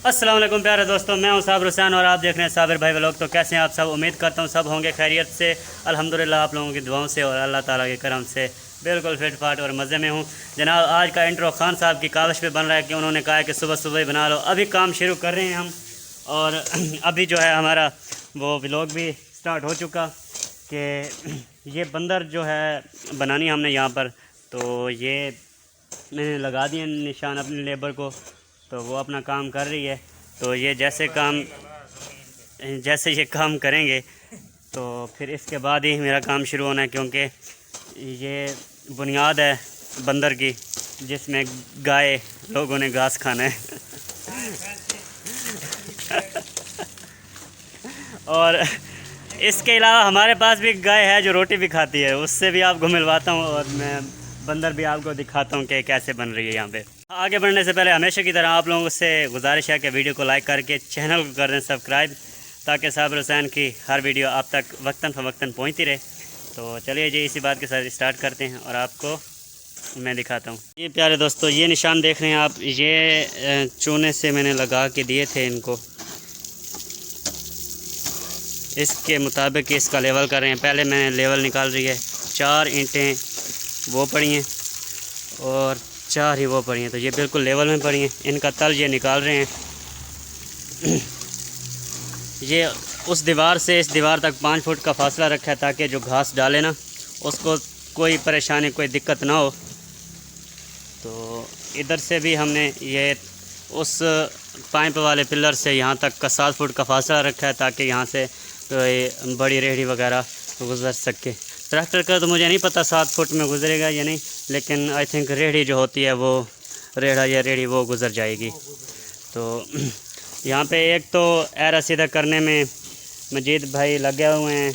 अस्सलाम वालेकुम प्यारे दोस्तों, मैं हूं साबिर हुसैन और आप देख रहे हैं साबिर भाई व्लॉग। तो कैसे हैं आप सब? उम्मीद करता हूं सब होंगे खैरियत से। अल्हम्दुलिल्लाह आप लोगों की दुआओं से और अल्लाह ताला के करम से बिल्कुल फिट फाट और मज़े में हूं। जनाब, आज का इंट्रो खान साहब की काविश पे बन रहा है कि उन्होंने कहा है कि सुबह सुबह ही बना लो। अभी काम शुरू कर रहे हैं हम और अभी जो है हमारा वो व्लॉग भी स्टार्ट हो चुका कि ये बंदर जो है बनानी हमने यहाँ पर। तो ये मैंने लगा दिए निशान अपनी लेबर को, तो वो अपना काम कर रही है। तो ये जैसे ये काम करेंगे तो फिर इसके बाद ही मेरा काम शुरू होना है, क्योंकि ये बुनियाद है बंदर की जिसमें गाय लोगों ने घास खाना है। और इसके अलावा हमारे पास भी गाय है जो रोटी भी खाती है, उससे भी आपको मिलवाता हूँ और मैं बंदर भी आपको दिखाता हूँ कि कैसे बन रही है यहाँ पे। आगे बढ़ने से पहले हमेशा की तरह आप लोगों से गुजारिश है कि वीडियो को लाइक करके चैनल को कर दें सब्सक्राइब, ताकि साबिर हुसैन की हर वीडियो आप तक वक्तन फ़वक्तन पहुँचती रहे। तो चलिए जी, इसी बात के साथ स्टार्ट करते हैं और आपको मैं दिखाता हूँ। ये प्यारे दोस्तों, ये निशान देख रहे हैं आप, ये चूने से मैंने लगा के दिए थे इनको। इसके मुताबिक इसका लेवल कर रहे हैं। पहले मैंने लेवल निकाल रही है, 4 ईंटें वो पड़ी हैं और 4 ही वो पड़ी हैं, तो ये बिल्कुल लेवल में पड़ी हैं। इनका तल ये निकाल रहे हैं। ये उस दीवार से इस दीवार तक 5 फुट का फासला रखा है, ताकि जो घास डाले ना उसको कोई परेशानी कोई दिक्कत ना हो। तो इधर से भी हमने ये उस पाइप वाले पिलर से यहाँ तक का 7 फुट का फासला रखा है, ताकि यहाँ से कोई बड़ी रेहड़ी वगैरह गुजर सके। ट्रैक्टर का तो मुझे नहीं पता 7 फुट में गुजरेगा या नहीं, लेकिन आई थिंक रेहड़ी जो होती है वो रेढ़ा या रेहड़ी वो गुजर जाएगी। तो यहाँ पे एक तो एर सीधा करने में मजीद भाई लगे हुए हैं,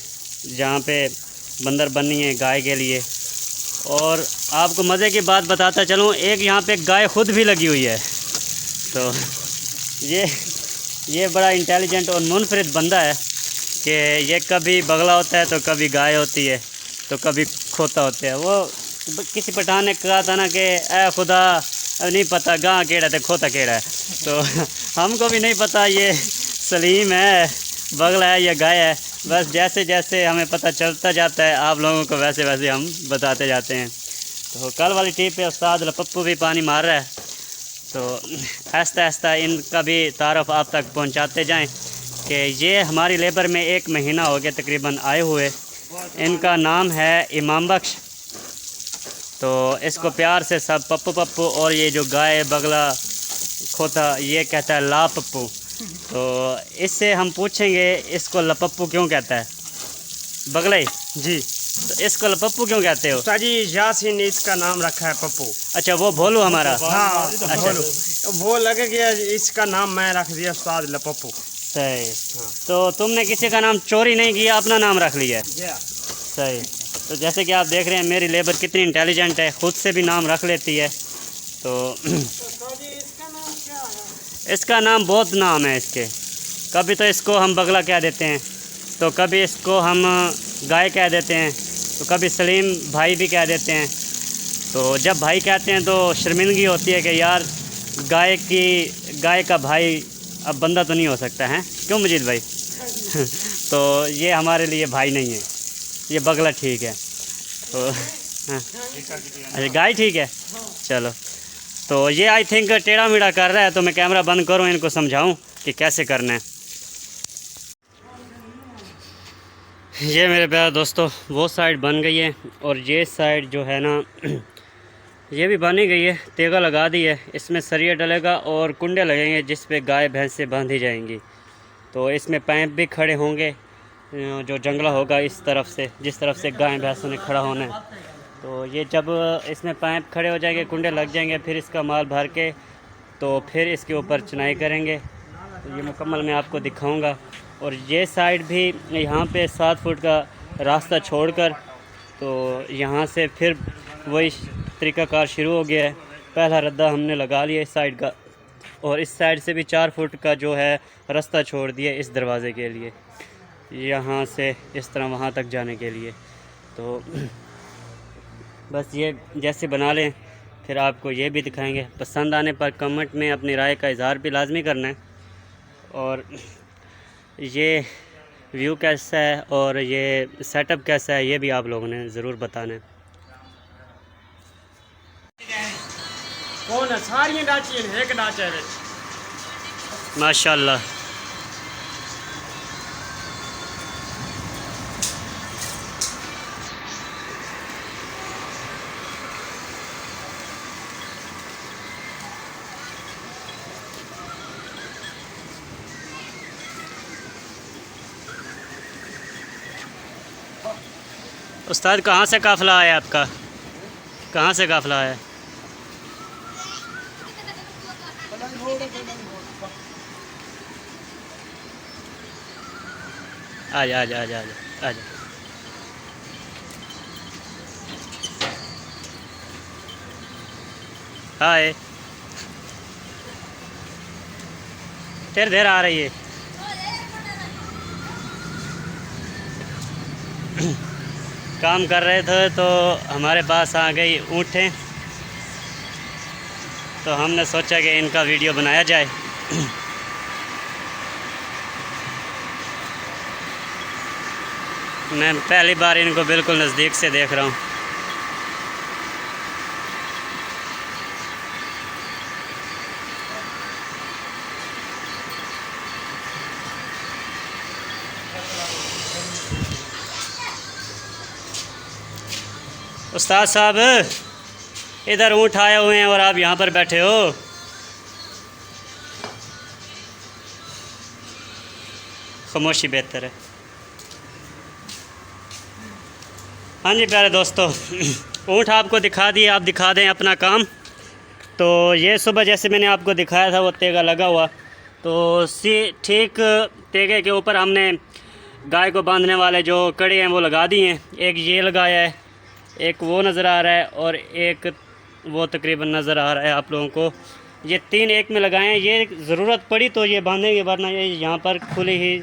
जहाँ पे बंदर बननी है गाय के लिए। और आपको मज़े की बात बताता चलूँ, एक यहाँ पे गाय खुद भी लगी हुई है। तो ये बड़ा इंटेलिजेंट और मुनफरिद बंदा है कि ये कभी बगला होता है तो कभी गाय होती है तो कभी खोता होता है। वो किसी पठान ने कहा था ना कि ए खुदा नहीं पता गाँ केड़ा है खोता केड़ा है, तो हमको भी नहीं पता ये सलीम है, बगला है या गाय है। बस जैसे जैसे हमें पता चलता जाता है आप लोगों को वैसे वैसे हम बताते जाते हैं। तो कल वाली टीप पे उस्ताद लपप्पू भी पानी मार रहा है, तो आहिस्ता आहिस्ता इनका भी तारफ़ आप तक पहुंचाते जाएं कि ये हमारी लेबर में 1 महीना हो गया तकरीबन आए हुए। इनका नाम है इमाम बख्श। तो इसको प्यार से सब पप्पू पप्पू, और ये जो गाय बगला खोता ये कहता है ला पप्पू। तो इससे हम पूछेंगे इसको लपप्पू क्यों कहता है? बगला ही जी, तो इसको लपप्पू क्यों कहते हो? जी यासीन ने इसका नाम रखा है पप्पू। अच्छा, वो भोलू हमारा। हाँ, अच्छा, वो लगे गया, इसका नाम मैं रख दिया उस्ताद लपप्पू। सही। तो तुमने किसी का नाम चोरी नहीं किया, अपना नाम रख लिया है। सही। तो जैसे कि आप देख रहे हैं मेरी लेबर कितनी इंटेलिजेंट है, ख़ुद से भी नाम रख लेती है। तो इसका नाम बहुत नाम है इसके। कभी तो इसको हम बगला कह देते हैं, तो कभी इसको हम गाय कह देते हैं, तो कभी सलीम भाई भी कह देते हैं। तो जब भाई कहते हैं तो शर्मिंदगी होती है कि यार गाय का भाई अब बंदा तो नहीं हो सकता है, क्यों मजीद भाई? तो ये हमारे लिए भाई नहीं है, ये बगला ठीक है। तो अच्छा, गाय ठीक है। चलो, तो ये आई थिंक टेढ़ा मेढ़ा कर रहा है, तो मैं कैमरा बंद करूँ, इनको समझाऊं कि कैसे करना है। ये मेरे प्यारे दोस्तों वो साइड बन गई है, और ये साइड जो है ना ये भी बनी गई है। तेगा लगा दी है, इसमें सरिया डलेगा और कुंडे लगेंगे जिस पे गाय भैंसें बांधी जाएंगी। तो इसमें पाइप भी खड़े होंगे, जो जंगला होगा इस तरफ से, जिस तरफ से गाय भैंसों ने खड़ा होना है। तो ये जब इसमें पाइप खड़े हो जाएंगे, कुंडे लग जाएंगे, फिर इसका माल भर के तो फिर इसके ऊपर चुनाई करेंगे। तो ये मुकम्मल मैं आपको दिखाऊंगा। और ये साइड भी यहाँ पे 7 फुट का रास्ता छोड़कर, तो यहाँ से फिर वही तरीक़ाकार शुरू हो गया है। पहला रद्दा हमने लगा लिया इस साइड का, और इस साइड से भी 4 फुट का जो है रास्ता छोड़ दिया इस दरवाज़े के लिए, यहाँ से इस तरह वहाँ तक जाने के लिए। तो बस ये जैसे बना लें, फिर आपको ये भी दिखाएंगे। पसंद आने पर कमेंट में अपनी राय का इज़हार भी लाजमी करना है और ये व्यू कैसा है और ये सेटअप कैसा है ये भी आप लोगों ने ज़रूर बताना है। कौन है सारी डाची है एक डाचा है माशाल्लाह। उस्ताद कहाँ से काफ़िला आया आपका? कहाँ से काफ़िला आया? आजा आजा आजा आजा आजा। हाय, तेरे देर आ रही है। काम कर रहे थे तो हमारे पास आ गई ऊँटें, तो हमने सोचा कि इनका वीडियो बनाया जाए। मैं पहली बार इनको बिल्कुल नज़दीक से देख रहा हूँ। उस्ताद साहब, इधर ऊँट आए हुए हैं और आप यहाँ पर बैठे हो। खामोशी बेहतर है। हाँ जी प्यारे दोस्तों, ऊँट आपको दिखा दिए, आप दिखा दें अपना काम। तो ये सुबह जैसे मैंने आपको दिखाया था वो तेगा लगा हुआ, तो ठीक तेगे के ऊपर हमने गाय को बांधने वाले जो कड़े हैं वो लगा दिए हैं। एक ये लगाया है, एक वो नज़र आ रहा है और एक वो तकरीबन नज़र आ रहा है आप लोगों को। ये तीन एक में लगाए हैं। ये ज़रूरत पड़ी तो ये बांधेंगे, वरना ये यहाँ पर खुली ही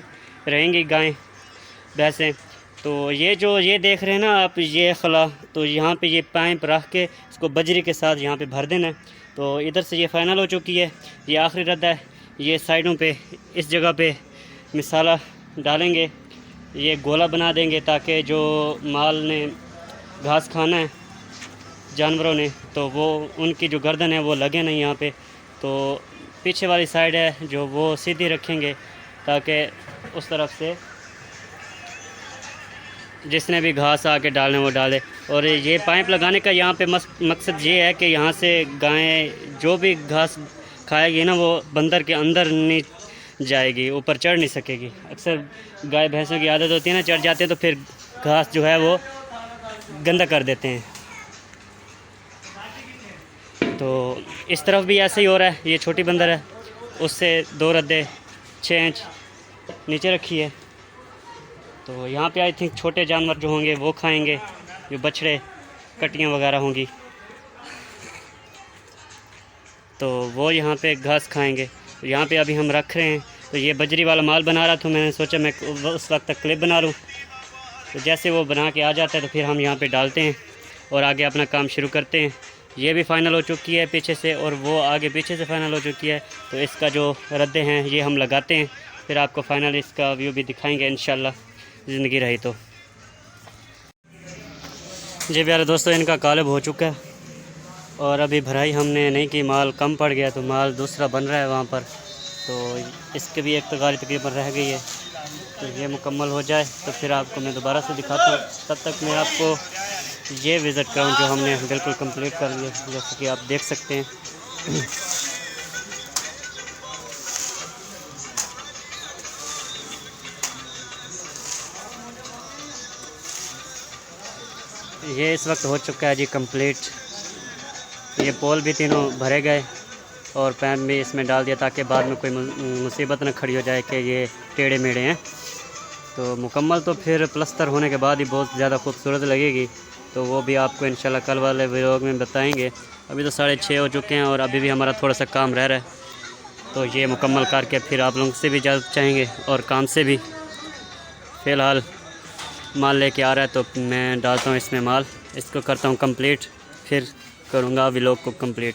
रहेंगी गायें भैंसें। तो ये जो ये देख रहे हैं ना आप, ये खला, तो यहाँ पे ये पाइप रख के इसको बजरी के साथ यहाँ पे भर देना है। तो इधर से ये फ़ाइनल हो चुकी है, ये आखिरी रद्द है। ये साइडों पे इस जगह पे मिसाला डालेंगे, ये गोला बना देंगे ताकि जो माल ने घास खाना है जानवरों ने तो वो उनकी जो गर्दन है वो लगे नहीं यहाँ पे। तो पीछे वाली साइड है जो वो सीधी रखेंगे ताकि उस तरफ से जिसने भी घास आके डालने वो डाले। और ये पाइप लगाने का यहाँ पे मकसद ये है कि यहाँ से गायें जो भी घास खाएगी ना वो बंदर के अंदर नहीं जाएगी, ऊपर चढ़ नहीं सकेगी। अक्सर गाय भैंसों की आदत होती है ना, चढ़ जाते हैं तो फिर घास जो है वो गंदा कर देते हैं। तो इस तरफ भी ऐसे ही हो रहा है। ये छोटी बंदर है, उससे 2 रद्दे 6 इंच नीचे रखी है। तो यहाँ पे आई थिंक छोटे जानवर जो होंगे वो खाएंगे, जो बछड़े कटियाँ वगैरह होंगी तो वो यहाँ पे घास खाएंगे। तो यहाँ पे अभी हम रख रहे हैं। तो ये बजरी वाला माल बना रहा था, मैंने सोचा मैं उस वक्त तक क्लिप बना लूँ। तो जैसे वो बना के आ जाता है तो फिर हम यहाँ पे डालते हैं और आगे अपना काम शुरू करते हैं। ये भी फ़ाइनल हो चुकी है पीछे से और वो आगे पीछे से फ़ाइनल हो चुकी है। तो इसका जो रद्दे हैं ये हम लगाते हैं, फिर आपको फ़ाइनल इसका व्यू भी दिखाएंगे इंशाल्लाह, ज़िंदगी रही तो। जी प्यारे दोस्तों, इनका कालब हो चुका है और अभी भराई हमने नहीं की, माल कम पड़ गया तो माल दूसरा बन रहा है वहाँ पर। तो इसके भी एक तगारी तकरीबन रह गई है। तो ये मुकम्मल हो जाए तो फिर आपको मैं दोबारा से दिखाता हूँ। तब तक मैं आपको ये विज़िट कराऊँ जो हमने बिल्कुल कंप्लीट कर लिया, जैसे कि आप देख सकते हैं। ये इस वक्त हो चुका है जी कंप्लीट। ये पोल भी तीनों भरे गए और पैन भी इसमें डाल दिया ताकि बाद में कोई मुसीबत न खड़ी हो जाए कि ये टेढ़े मेढ़े हैं। तो मुकम्मल तो फिर प्लस्तर होने के बाद ही बहुत ज़्यादा खूबसूरत लगेगी। तो वो भी आपको इंशाल्लाह कल वाले व्लॉग में बताएंगे। अभी तो 6:30 हो चुके हैं और अभी भी हमारा थोड़ा सा काम रह रहा है। तो ये मुकम्मल करके फिर आप लोगों से भी इजाज़त चाहेंगे और काम से भी। फ़िलहाल माल लेके आ रहा है तो मैं डालता हूँ इसमें माल, इसको करता हूँ कंप्लीट, फिर करूँगा व्लॉग को कंप्लीट।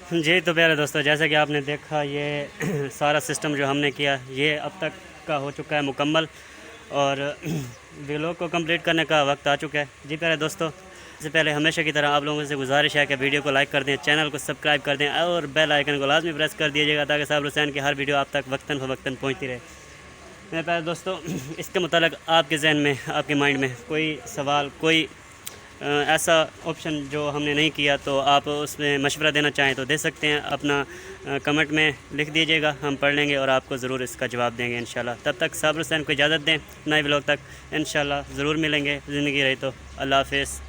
जी तो प्यारे दोस्तों, जैसा कि आपने देखा ये सारा सिस्टम जो हमने किया ये अब तक का हो चुका है मुकम्मल, और व्लॉग को कंप्लीट करने का वक्त आ चुका है। जी प्यारे दोस्तों, इससे पहले हमेशा की तरह आप लोगों से गुजारिश है कि वीडियो को लाइक कर दें, चैनल को सब्सक्राइब कर दें और बेल आइकन को लाजमी प्रेस कर दीजिएगा ताकि साबिर हुसैन की हर वीडियो आप तक वक्तन फ़वक्तन पहुँचती रहे। मेरे प्यारे दोस्तों, इसके मुतालिक आपके जहन में, आपके माइंड में कोई सवाल, कोई ऐसा ऑप्शन जो हमने नहीं किया तो आप उसमें मशवरा देना चाहें तो दे सकते हैं। अपना कमेंट में लिख दीजिएगा, हम पढ़ लेंगे और आपको ज़रूर इसका जवाब देंगे इंशाल्लाह। तब तक साबिर हुसैन को इजाज़त दें, नए व्लॉग तक इंशाल्लाह ज़रूर मिलेंगे, ज़िंदगी रही तो। अल्लाह हाफ़िज़।